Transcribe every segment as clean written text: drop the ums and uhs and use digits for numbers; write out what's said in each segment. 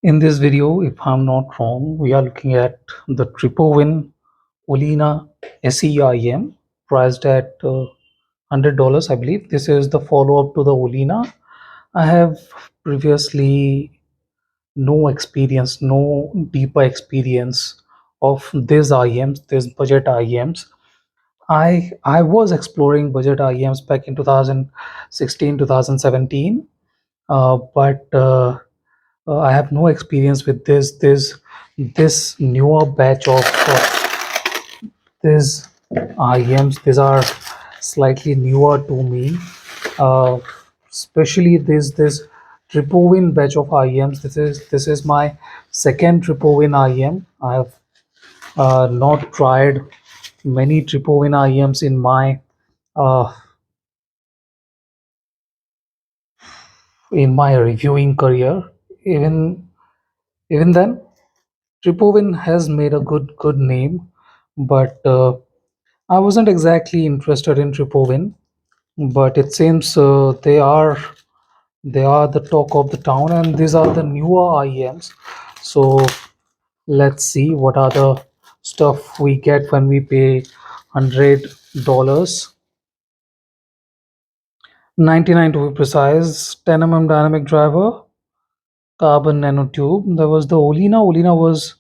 In this video, if I'm not wrong, we are looking at the Tripowin Olina SE IM priced at $100, I believe. This is the follow-up to the Olina. I have previously no experience, no deeper experience of these IMs, these budget IMs. I was exploring budget IMs back in 2016, 2017, but I have no experience with this newer batch of these IMs. These are slightly newer to me, uh, especially this Tripowin batch of IMs. This is my second Tripowin IM. I have not tried many Tripowin IMs uh, in my reviewing career. Even then, Tripowin has made a good name, but I wasn't exactly interested in Tripowin. But it seems they are the talk of the town, and these are the newer IEMs. So let's see what are the stuff we get when we pay $100. 99 to be precise. 10 dynamic driver, carbon nanotube. There was the Olina. Olina was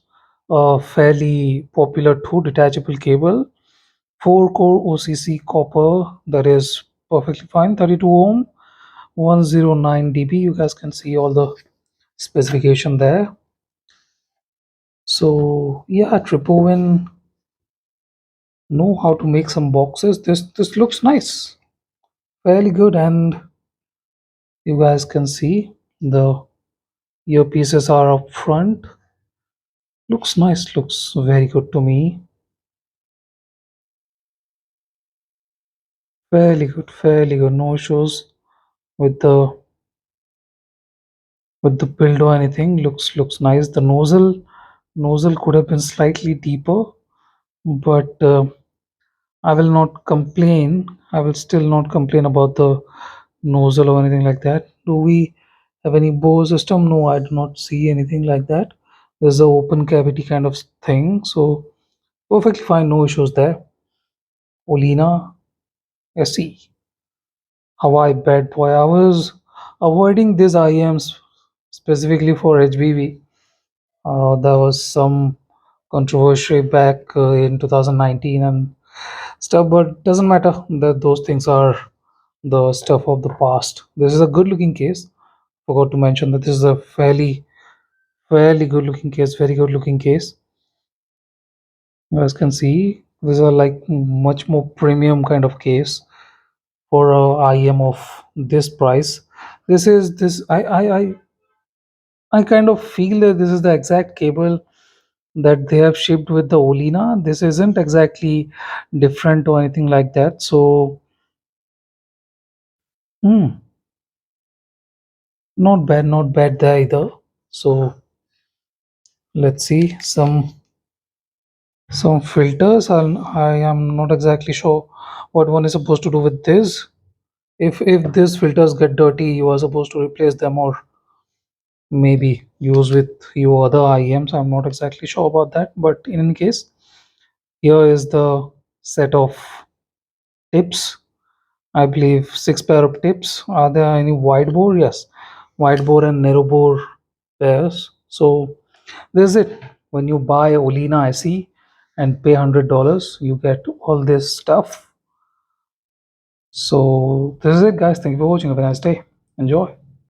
fairly popular too. Detachable cable, 4 core OCC copper. That is perfectly fine. 32 ohm, 109 dB. You guys can see all the specification there. So yeah, Tripowin know how to make some boxes. This looks nice, fairly good, and you guys can see the earpieces are up front. Looks nice, looks very good to me. Fairly good, fairly good. No issues with the build or anything. Looks nice. The nozzle could have been slightly deeper, but I will not complain. I will still not complain about the nozzle or anything like that. Do we have any bow system? No, I do not see anything like that. There's a open cavity kind of thing, so perfectly fine, no issues there. Olina SE. Hawaii bad boy. I was avoiding these IMs specifically for HBV. There was some controversy back in 2019 and stuff, but doesn't matter. That those things are the stuff of the past. This is a good looking case. Forgot to mention that this is a fairly good looking case, very good looking case. You guys can see these are like much more premium kind of case for a IM of this price. This is this I kind of feel that this is the exact cable that they have shipped with the Olina. This isn't exactly different or anything like that. So hmm, not bad there either. So let's see some filters. I am not exactly sure what one is supposed to do with this. If these filters get dirty, you are supposed to replace them or maybe use with your other IEMs. I'm not exactly sure about that, but in any case, here is the set of tips. I believe 6 pair of tips. Are there any wide bore? Yes, wide bore and narrow bore pairs. So this is it. When you buy Olina SE and pay $100, you get all this stuff. So this is it, guys. Thank you for watching. Have a nice day. Enjoy.